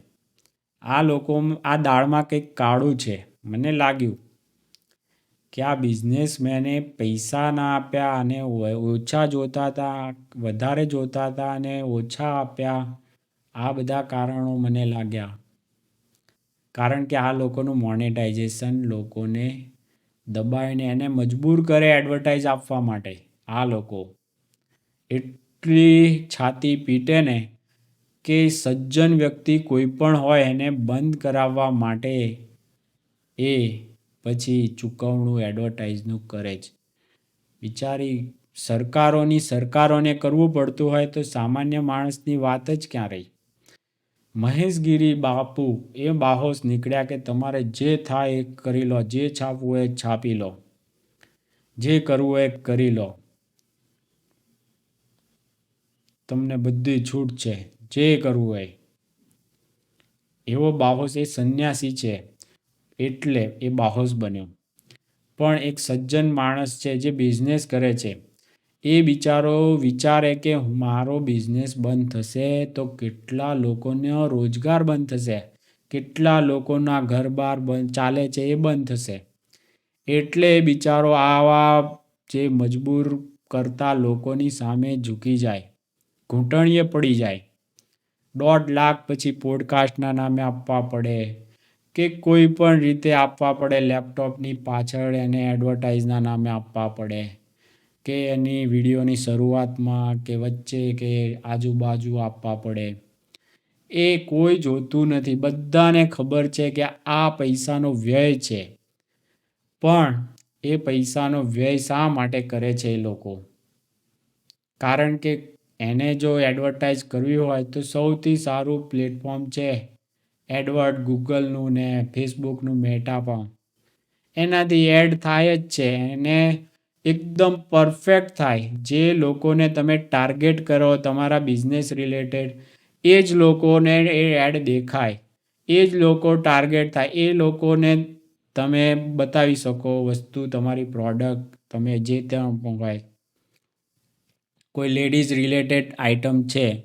આ લોકો, આ દાળમાં કંઈક કાળું છે. મને લાગ્યું કે આ બિઝનેસમેને પૈસા ના આપ્યા અને ઓછા જોતા હતા, વધારે જોતા હતા અને ઓછા આપ્યા. આ બધા કારણો મને લાગ્યા. કારણ કે આ લોકોનું મોનેટાઇઝેશન લોકોને દબાવીને એને મજબૂર કરે એડવર્ટાઇઝ આપવા માટે. આ લોકો એટલી છાતી પીટે ને કે સજ્જન વ્યક્તિ કોઈ પણ હોય એને બંધ કરાવવા માટે એ પછી ચૂકવણું એડવર્ટાઇઝનું કરે જ. બિચારી સરકારોને કરવું પડતું હોય તો સામાન્ય માણસની વાત જ ક્યાં રહી? મહેશગીરી બાપુ એ બાહોશ નીકળ્યા કે તમારે જે થાય એ કરી લો, જે છાપવું હોય એ છાપી લો, જે કરવું હોય એ કરી લો, તમને બધી છૂટ છે, જે કરવું હોય. એવો બાહોશ, એ સંન્યાસી છે એટલે એ બાહોશ બન્યો. પણ એક સજ્જન માણસ છે જે બિઝનેસ કરે છે, એ બિચારો વિચારે કે મારો બિઝનેસ બંધ થશે તો કેટલા લોકોનો રોજગાર બંધ થશે, કેટલા લોકોના ઘર-બાર બંધ ચાલે છે એ બંધ થશે. એટલે એ બિચારો આવા જે મજબૂર કરતા લોકોની સામે ઝૂકી જાય, ઘૂંટણીએ પડી જાય. 1.5 લાખ પછી પોડકાસ્ટના નામે આપવા પડે કે કોઈ પણ રીતે આપવા પડે, લેપટોપની પાછળ એને એડવર્ટાઇઝના નામે આપવા પડે કે એની વિડીયોની શરૂઆતમાં કે વચ્ચે કે આજુબાજુ આપવા પડે. એ કોઈ જોતું નથી. બધાને ખબર છે કે આ પૈસાનો વ્યય છે. પણ એ પૈસાનો વ્યય શા માટે કરે છે એ લોકો? કારણ કે એને જો એડવર્ટાઇઝ કરવી હોય તો સૌથી સારું પ્લેટફોર્મ છે એડવર્ડ, ગૂગલનું ને ફેસબુકનું મેટા પણ. એનાથી એડ થાય જ છે. એને એકદમ પરફેક્ટ થાય. જે લોકોને તમે ટાર્ગેટ કરો તમારા બિઝનેસ રિલેટેડ, એ જ લોકોને એ એડ દેખાય. એ જ લોકો ટાર્ગેટ થાય. એ લોકોને તમે બતાવી શકો વસ્તુ, તમારી પ્રોડક્ટ, તમે જે ત્યાં મંગાય. કોઈ લેડીઝ રિલેટેડ આઇટમ છે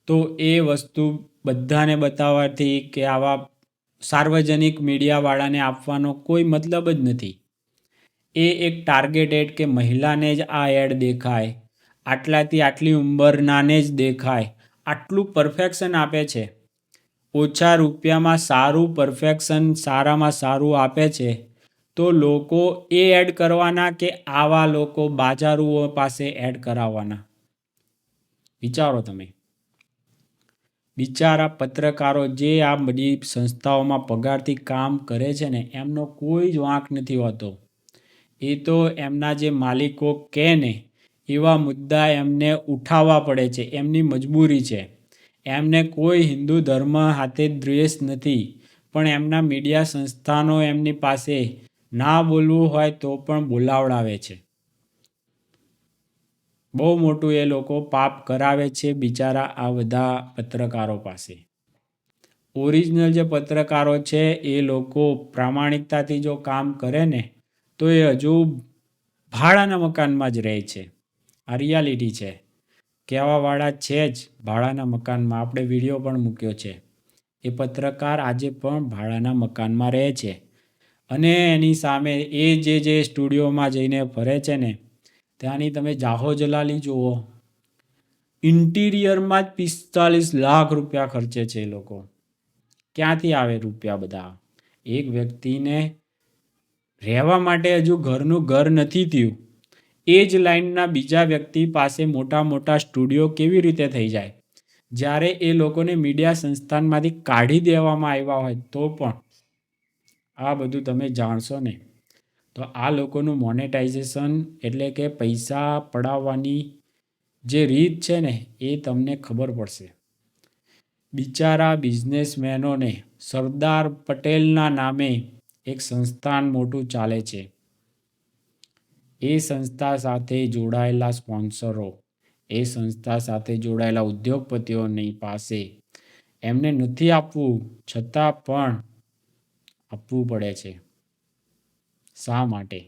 તો એ વસ્તુ બધાને બતાવવાથી કે આવા સાર્વજનિક મીડિયાવાળાને આપવાનો કોઈ મતલબ જ નથી. એ એક ટાર્ગેટેડ કે મહિલાને જ આ એડ દેખાય, આટલાથી આટલી ઉંમરનાને જ દેખાય, આટલું પરફેક્શન આપે છે. ઓછા રૂપિયામાં સારું પરફેક્શન, સારામાં સારું આપે છે. તો લોકો એ એડ કરવાના કે આવા લોકો બાજારુઓ પાસે એડ કરાવવાના? વિચારો તમે. બિચારા પત્રકારો જે આ બધી સંસ્થાઓમાં પગારથી કામ કરે છે ને, એમનો કોઈ જ વાંક નથી હોતો. એ તો એમના જે માલિકો કહે ને એવા મુદ્દા એમને ઉઠાવવા પડે છે. એમની મજબૂરી છે. એમને કોઈ હિન્દુ ધર્મ હાથે દ્વેષ નથી, પણ એમના મીડિયા સંસ્થાનો એમની પાસે ના બોલવું હોય તો પણ બોલાવડાવે છે. બહુ મોટું એ લોકો પાપ કરાવે છે બિચારા આ બધા પત્રકારો પાસે. ઓરિજિનલ જે પત્રકારો છે એ લોકો પ્રામાણિકતાથી જો કામ કરે ને તો એ હજુ ભાડાના મકાનમાં જ રહે છે. આ રિયાલિટી છે. કહેવાવાળા છે જ ભાડાના મકાનમાં. આપણે વિડીયો પણ મૂક્યો છે. એ પત્રકાર આજે પણ ભાડાના મકાનમાં રહે છે. અને એની સામે એ જે સ્ટુડિયોમાં જઈને ફરે છે ને, ત્યાંની તમે જાહો જલાલી જુઓ. ઇન્ટિરિયરમાં જ 45 લાખ રૂપિયા ખર્ચે છે એ લોકો. ક્યાંથી આવે રૂપિયા બધા? એક વ્યક્તિને રહેવા માટે હજુ ઘરનું ઘર નથી થયું. એ જ લાઇનના બીજા વ્યક્તિ પાસે મોટા મોટા સ્ટુડિયો કેવી રીતે થઈ જાય? જ્યારે એ લોકોને મીડિયા સંસ્થાનમાંથી કાઢી દેવામાં આવ્યા હોય તો પણ. આ બધું તમે જાણશો ને તો આ લોકોનું મોનેટાઇઝેશન એટલે કે પૈસા પડાવવાની જે રીત છે ને એ તમને ખબર પડશે. બિચારા બિઝનેસમેનોને સરદાર પટેલના નામે એક સંસ્થાન મોટું ચાલે છે. એ સંસ્થા સાથે જોડાયેલા સ્પોન્સરો, એ સંસ્થા સાથે જોડાયેલા ઉદ્યોગપતિઓની પાસે એમને નથી આપવું છતાં પણ આપવું પડે છે. શા માટે?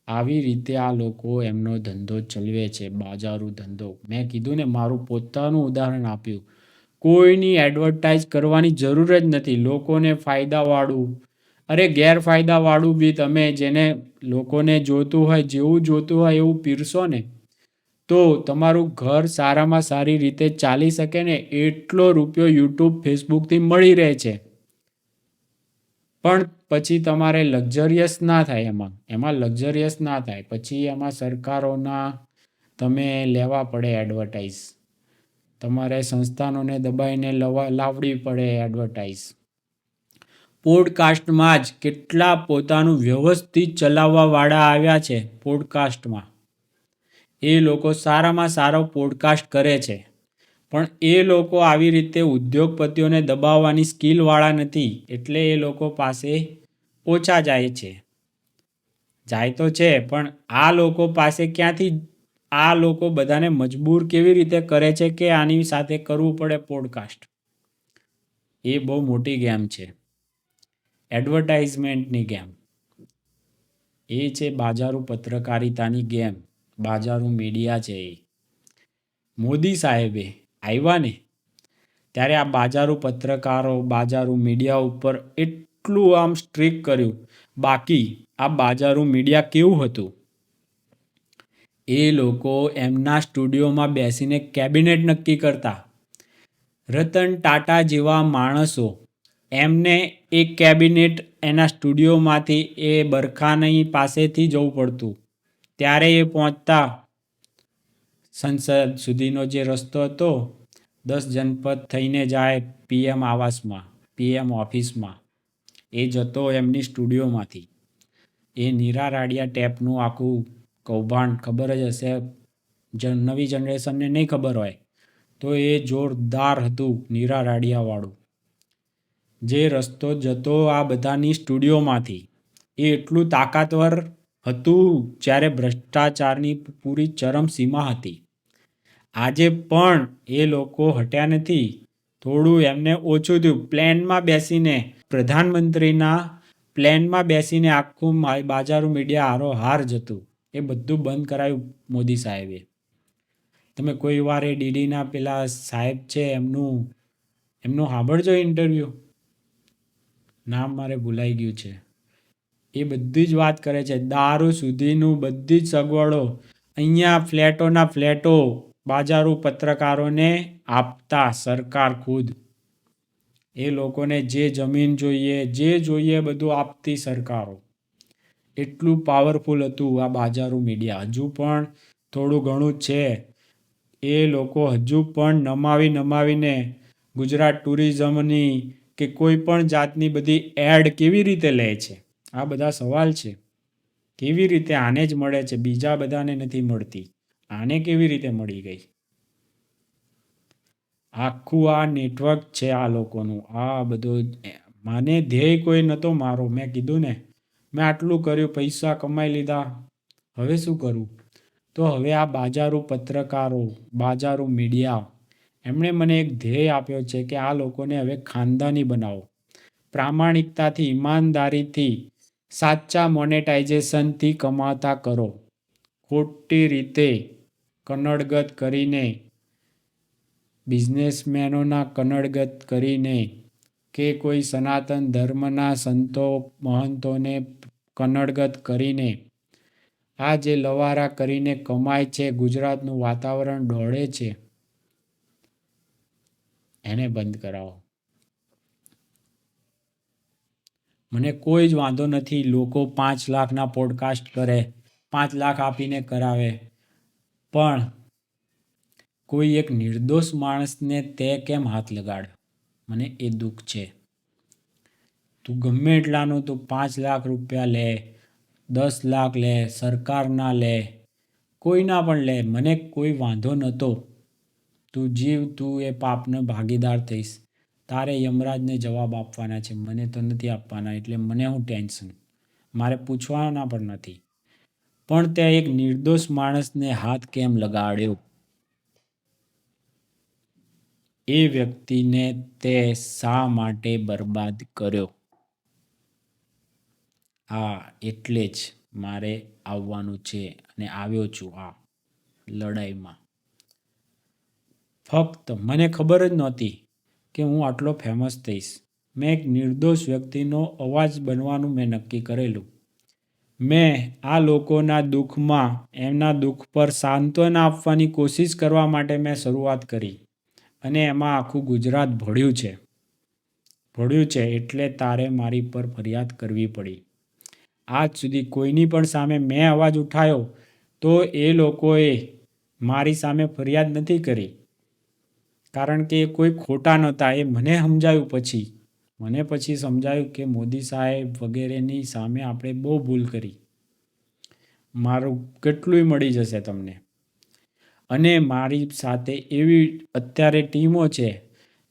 આવી રીતે આ લોકો એમનો ધંધો ચલાવે છે, બાજારુ ધંધો. મેં કીધું ને, મારું પોતાનું ઉદાહરણ આપ્યું. કોઈની એડવર્ટાઇઝ કરવાની જરૂર જ નથી. લોકોને ફાયદાવાળું, અરે ગેરફાયદાવાળું બી તમે જેને લોકોને જોતું હોય, જેવું જોતું હોય એવું પીરશો ને તો તમારું ઘર સારામાં સારી રીતે ચાલી શકે ને એટલો રૂપિયો યુટ્યુબ, ફેસબુકથી મળી રહે છે. પણ પછી તમારે લક્ઝરિયસ ના થાય. એમાં લક્ઝરિયસ ના થાય. પછી એમાં સરકારોના તમે લેવા પડે એડવર્ટાઇઝ. તમારે સંસ્થાનોને દબાઈને લાવવી પડે એડવર્ટાઇઝ. પોડકાસ્ટમાં જ કેટલા પોતાનું વ્યવસ્થિત ચલાવવાવાળા આવ્યા છે પોડકાસ્ટમાં. એ લોકો સારામાં સારો પોડકાસ્ટ કરે છે. પણ એ લોકો આવી રીતે ઉદ્યોગપતિઓને દબાવવાની સ્કિલવાળા નથી. એટલે એ લોકો પાસે ઓછા જાય છે. જાય તો છે પણ આ લોકો પાસે ક્યાંથી? આ લોકો બધાને મજબૂર કેવી રીતે કરે છે કે આની સાથે કરવું પડે પોડકાસ્ટ? એ બહુ મોટી ગેમ છે. એડવર્ટાઇઝમેન્ટની ગેમ. એ છે બાજારું પત્રકારિતાની ગેમ, બાજારું મીડિયા છે એ. મોદી સાહેબે આવ્યા ને ત્યારે આ બાજારું પત્રકારો, બાજારું મીડિયા ઉપર એટલું આમ સ્ટ્રિક કર્યું. બાકી આ બાજારું મીડિયા કેવું હતું? એ લોકો એમના સ્ટુડિયોમાં બેસીને કેબિનેટ નક્કી કરતા. રતન ટાટા જેવા માણસો, એમને એક કેબિનેટ એના સ્ટુડિયોમાંથી એ બરખાની પાસેથી જવું પડતું, ત્યારે એ પહોંચતા. સંસદ સુધીનો જે રસ્તો હતો 10 જનપદ થઈને જાય પીએમ આવાસમાં, પીએમ ઓફિસમાં, એ જતો એમની સ્ટુડિયોમાંથી. એ નીરા રાડિયા ટેપનું આખું કૌભાંડ ખબર જ હશે, નવી જનરેશનને નહીં ખબર હોય તો એ જોરદાર હતું નીરા રાડિયાવાળું. જે રસ્તો જતો આ બધાની સ્ટુડિયોમાંથી, એ એટલું તાકાતવર હતું જ્યારે ભ્રષ્ટાચારની પૂરી ચરમસીમા હતી. આજે પણ એ લોકો હટ્યા નથી. થોડું એમને ઓછું થયું. પ્લેનમાં બેસીને, પ્રધાનમંત્રીના પ્લેનમાં બેસીને આખું બાજારું મીડિયા હારોહાર જતું. એ બધું બંધ કરાયું મોદી સાહેબે. તમે કોઈ વાર એ ડીડીના પેલા સાહેબ છે એમનું સાંભળજો ઇન્ટરવ્યૂ, નામ મારે ભૂલાઈ ગયું છે. એ બધી જ વાત કરે છે, દારૂ સુધીનું બધી જ સગવડો અહીંયા ફ્લેટોના ફ્લેટો બાજારું પત્રકારોને આપતા સરકાર ખુદ. એ લોકોને જે જમીન જોઈએ, જે જોઈએ બધું આપતી સરકારો. એટલું પાવરફુલ હતું આ બાજારું મીડિયા. હજુ પણ થોડું ઘણું છે. એ લોકો હજુ પણ નમાવીને ગુજરાત ટુરિઝમની કે કોઈ પણ જાતની બધી એડ કેવી રીતે લે છે? આ બધા સવાલ છે. કેવી રીતે આને જ મળે છે, બીજા બધાને નથી મળતી, આને કેવી રીતે મળી ગઈ? આખું આ નેટવર્ક છે આ લોકોનું. આ બધું મને ધ્યેય કોઈ નહોતો મારો. મેં કીધું ને, મેં આટલું કર્યું, પૈસા કમાઈ લીધા, હવે શું કરું? તો હવે આ બાજારું પત્રકારો, બાજારું મીડિયા, એમણે મને એક ધ્યેય આપ્યો છે કે આ લોકોને હવે ખાનદાની બનાવો. પ્રામાણિકતાથી, ઈમાનદારીથી, સાચા મોનેટાઇઝેશનથી કમાતા કરો. ખોટી રીતે કનડગત કરીને, બિઝનેસમેનોના કનડગત કરીને, કે કોઈ સનાતન ધર્મના સંતો મહંતોને કનડગત કરીને, આ જે લવારા કરીને કમાય છે, ગુજરાતનું વાતાવરણ દોડે છે, એને બંધ કરાવો. મને કોઈ જ વાંધો નથી લોકો 5 લાખના પોડકાસ્ટ કરે, 5 લાખ આપીને કરાવે, પણ કોઈ એક નિર્દોષ માણસને તે કેમ હાથ લગાડ? મને એ દુઃખ છે. તું ગમે એટલાનું તું 5 લાખ રૂપિયા લે, 10 લાખ લે, સરકારના લે, કોઈના પણ લે, મને કોઈ વાંધો નહોતો. તું જીવ, તું એ પાપનો ભાગીદાર થઈશ. તારે યમરાજને જવાબ આપવાના છે, મને તો નથી આપવાના. એટલે મને હું ટેન્શન, મારે પૂછવાના પણ નથી. પણ તે એક નિર્દોષ માણસને હાથ કેમ લગાડ્યો? એ વ્યક્તિને તે શા માટે બરબાદ કર્યો? હા, એટલે જ મારે આવવાનું છે અને આવ્યો છું આ લડાઈમાં. ફક્ત મને ખબર જ નહોતી કે હું આટલો ફેમસ થઈશ. મેં એક નિર્દોષ વ્યક્તિનો અવાજ બનવાનું મેં નક્કી કરેલું. મેં આ લોકોના દુઃખમાં, એમના દુઃખ પર સાંત્વના આપવાની કોશિશ કરવા માટે મેં શરૂઆત કરી, અને એમાં આખું ગુજરાત ભળ્યું છે. એટલે તારે મારી પર ફરિયાદ કરવી પડી. આજ સુધી કોઈની પણ સામે મેં અવાજ ઉઠાયો તો એ લોકોએ મારી સામે ફરિયાદ નથી કરી, કારણ કે એ કોઈ ખોટા નહોતા. એ મને પછી સમજાયું કે મોદી સાહેબ વગેરેની સામે આપણે બહુ ભૂલ કરી. મારું કેટલુંય મળી જશે તમને. અને મારી સાથે એવી અત્યારે ટીમો છે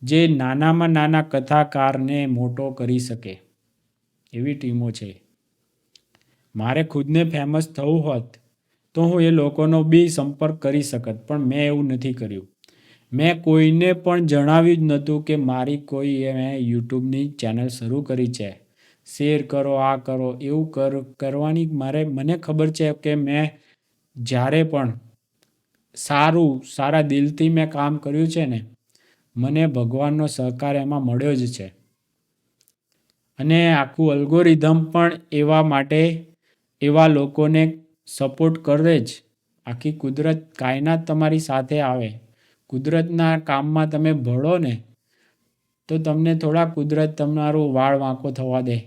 જે નાનામાં નાના કથાકારને મોટો કરી શકે, એવી ટીમો છે. મારે ખુદને ફેમસ થવું હોત તો હું એ લોકોનો બી સંપર્ક કરી શકત, પણ મેં એવું નથી કર્યું. મેં કોઈને પણ જણાવ્યું જ નહોતું કે મારી કોઈ મેં યુટ્યુબની ચેનલ શરૂ કરી છે. શેર કરો, આ કરો, એવું કરવાની મને ખબર છે કે મેં જ્યારે પણ સારા દિલથી મેં કામ કર્યું છે ને, મને ભગવાનનો સહકાર એમાં મળ્યો જ છે. અને આખું અલ્ગોરિધમ પણ એવા લોકોને સપોર્ટ કરે જ. આખી કુદરત કાયનાત તમારી સાથે આવે. કુદરતના કામમાં તમે ભળો ને તો તમને થોડા કુદરત તમારું વાળ વાંકો થવા દે.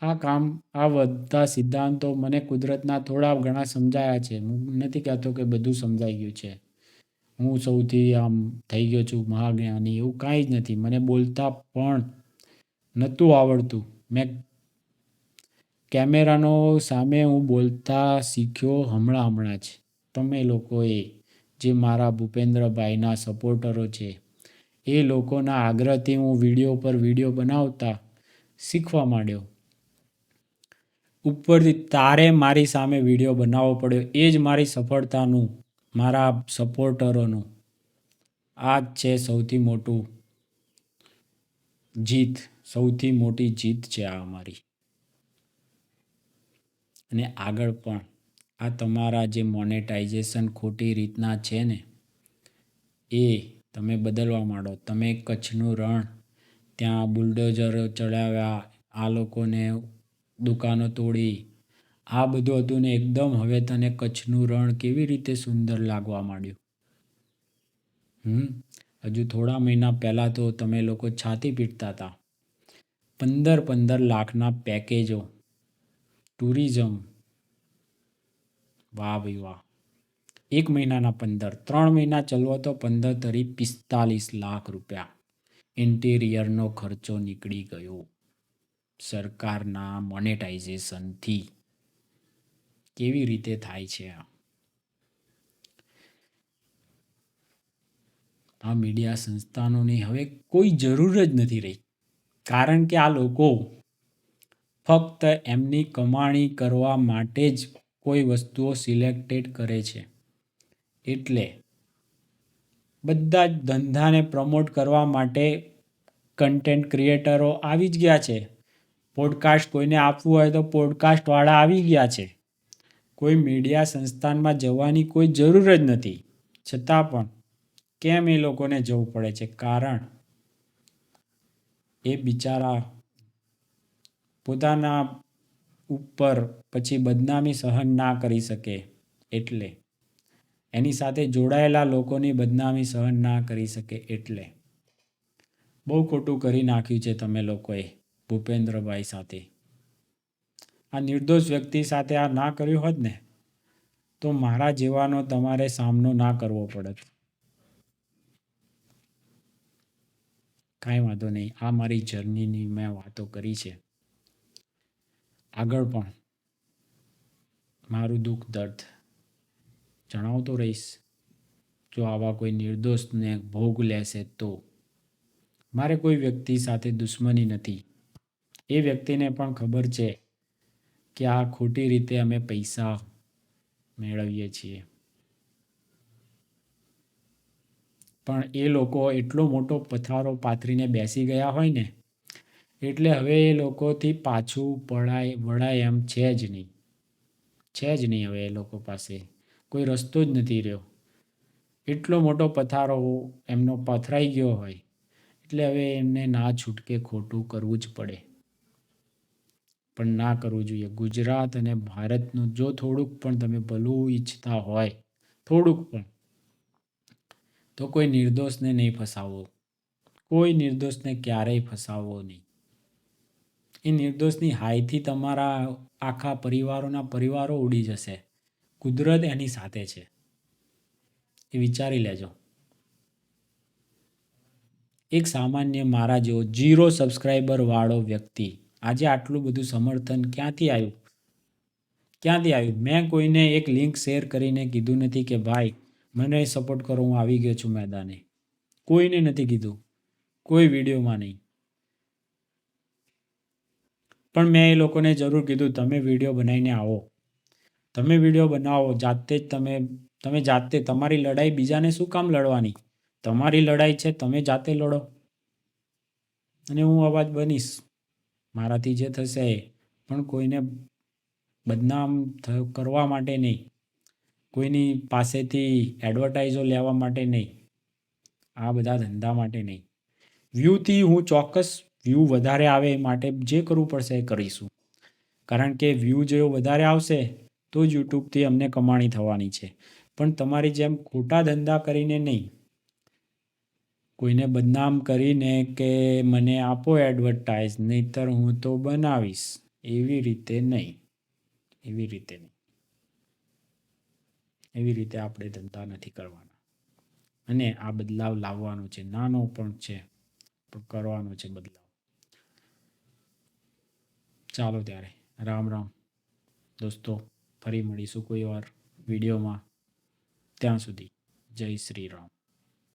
આ બધા સિદ્ધાંતો મને કુદરતના થોડા ઘણા સમજાયા છે. હું નથી કહેતો કે બધું સમજાઈ ગયું છે. હું સૌથી આમ થઈ ગયો છું મહાજ્ઞાની, એવું કાંઈ જ નથી. મને બોલતા પણ નહોતું આવડતું. મેં કેમેરાનો સામે હું બોલતા શીખ્યો હમણાં જ. તમે લોકોએ જે મારા ભૂપેન્દ્રભાઈના સપોર્ટરો છે, એ લોકોના આગ્રહથી હું વિડીયો પર વિડીયો બનાવતા શીખવા માંડ્યો. ઉપરથી તારે મારી સામે વિડીયો બનાવવો પડ્યો. એ જ મારી સફળતાનું, મારા સપોર્ટરોનું આ જ છે સૌથી મોટી જીત છે આ અમારી. અને આગળ પણ આ તમારા જે મોનેટાઇઝેશન ખોટી રીતના છે ને, એ તમે બદલવા માંડો. તમે કચ્છનું રણ, ત્યાં બુલડોઝરો ચડાવ્યા, આ લોકોને દુકાનો તોડી, આ બધું હતું ને એકદમ હવે તને કચ્છનું રણ કેવી રીતે સુંદર લાગવા માંડ્યું. હજુ થોડા મહિના પહેલાં તો તમે લોકો છાતી પીટતા હતા. 15 લાખના પેકેજો, ટુરિઝમ, વાહ ભાઈ વાહ. 1 મહિનાના 15, 3 મહિના ચલવો તો 15 તરી 45 લાખ રૂપિયા ઇન્ટિરિયરનો ખર્ચો નીકળી ગયો સરકારના મોનેટાઇઝેશનથી. કેવી રીતે થાય છે આ મીડિયા સંસ્થાનોની હવે કોઈ જરૂર જ નથી રહી. કારણ કે આ લોકો ફક્ત એમની કમાણી કરવા માટે જ કોઈ વસ્તુઓ સિલેક્ટેડ કરે છે. એટલે બધા જ ધંધાને પ્રમોટ કરવા માટે કન્ટેન્ટ ક્રિએટરો આવી જ ગયા છે. પોડકાસ્ટ કોઈને આપવું હોય તો પોડકાસ્ટવાળા આવી ગયા છે. કોઈ મીડિયા સંસ્થાનમાં જવાની કોઈ જરૂર જ નથી. છતાં પણ કેમ એ લોકોને જવું પડે છે? કારણ એ બિચારા પોતાના ઉપર પછી બદનામી સહન ના કરી શકે. એટલે એની સાથે જોડાયેલા લોકોની બદનામી સહન ના કરી શકે. એટલે બહુ ખોટું કરી નાખ્યું છે તમે લોકોએ ભૂપેન્દ્રભાઈ સાથે. આ નિર્દોષ વ્યક્તિ સાથે આ ના કર્યું હોત ને તો મારા જેવાનો તમારે સામનો ના કરવો પડત. કાંઈ વાંધો નહીં. આ મારી જર્નીની મેં વાતો કરી છે. આગળ પણ મારું દુઃખ દર્દ જણાવતો રહીશ. જો આવા કોઈ નિર્દોષને ભોગ લેશે તો. મારે કોઈ વ્યક્તિ સાથે દુશ્મની નથી. એ વ્યક્તિને પણ ખબર છે કે આ ખોટી રીતે અમે પૈસા મેળવીએ છીએ. પણ એ લોકો એટલો મોટો પથારો પાથરીને બેસી ગયા હોય ને, એટલે હવે એ લોકોથી પાછું વળાય એમ છે જ નહીં. હવે એ લોકો પાસે કોઈ રસ્તો જ નથી રહ્યો. એટલો મોટો પથારો એમનો પથરાઈ ગયો હોય એટલે હવે એમને ના છૂટકે ખોટું કરવું જ પડે. પણ ના કરવું જોઈએ. ગુજરાત અને ભારતનું જો થોડુંક પણ તમે ભલું ઈચ્છતા હોય, થોડુંક પણ, તો કોઈ નિર્દોષને નહીં ફસાવો. કોઈ નિર્દોષને ક્યારેય ફસાવો નહીં. એ નિર્દોષની હાયથી તમારા આખા પરિવારો ઉડી જશે. કુદરત એની સાથે છે, એ વિચારી લેજો. એક સામાન્ય મારા જેવો 0 સબસ્ક્રાઈબર વાળો વ્યક્તિ આજે આટલું બધું સમર્થન ક્યાંથી આવ્યું? મેં કોઈને એક લિંક શેર કરીને કીધું નથી કે ભાઈ મને સપોર્ટ કરો, હું આવી ગયો છું મેદાને. કોઈને નથી કીધું, કોઈ વિડીયોમાં નહીં. પણ મેં એ લોકોને જરૂર કીધું તમે વિડીયો બનાવીને આવો. તમે વિડીયો બનાવો જાતે જ. તમે જાતે તમારી લડાઈ બીજાને શું કામ લડવાની? તમારી લડાઈ છે, તમે જાતે લડો. અને હું અવાજ બનીશ. મારાથી જે થશે એ. પણ કોઈને બદનામ કરવા માટે નહીં, કોઈની પાસેથી એડવર્ટાઇઝો લેવા માટે નહીં, આ બધા ધંધા માટે નહીં. વ્યૂથી હું ચોક્કસ વ્યૂ વધારે આવે એ માટે જે કરવું પડશે એ કરીશું. કારણ કે વ્યૂ જો વધારે આવશે તો જ યુટ્યુબથી અમને કમાણી થવાની છે. પણ તમારી જેમ ખોટા ધંધા કરીને નહીં, કોઈને બદનામ કરીને કે મને આપો એડવર્ટાઇઝ નહીંતર હું તો બનાવીશ, એવી રીતે નહીં. એવી રીતે નહીં. એવી રીતે આપણે ધંધા નથી કરવાના. અને આ બદલાવ લાવવાનો છે. નાનો પણ છે પણ કરવાનો છે બદલાવ. ચાલો ત્યારે, રામ રામ દોસ્તો. ફરી મળીશું કોઈ વાર વિડીયોમાં. ત્યાં સુધી જય શ્રી રામ.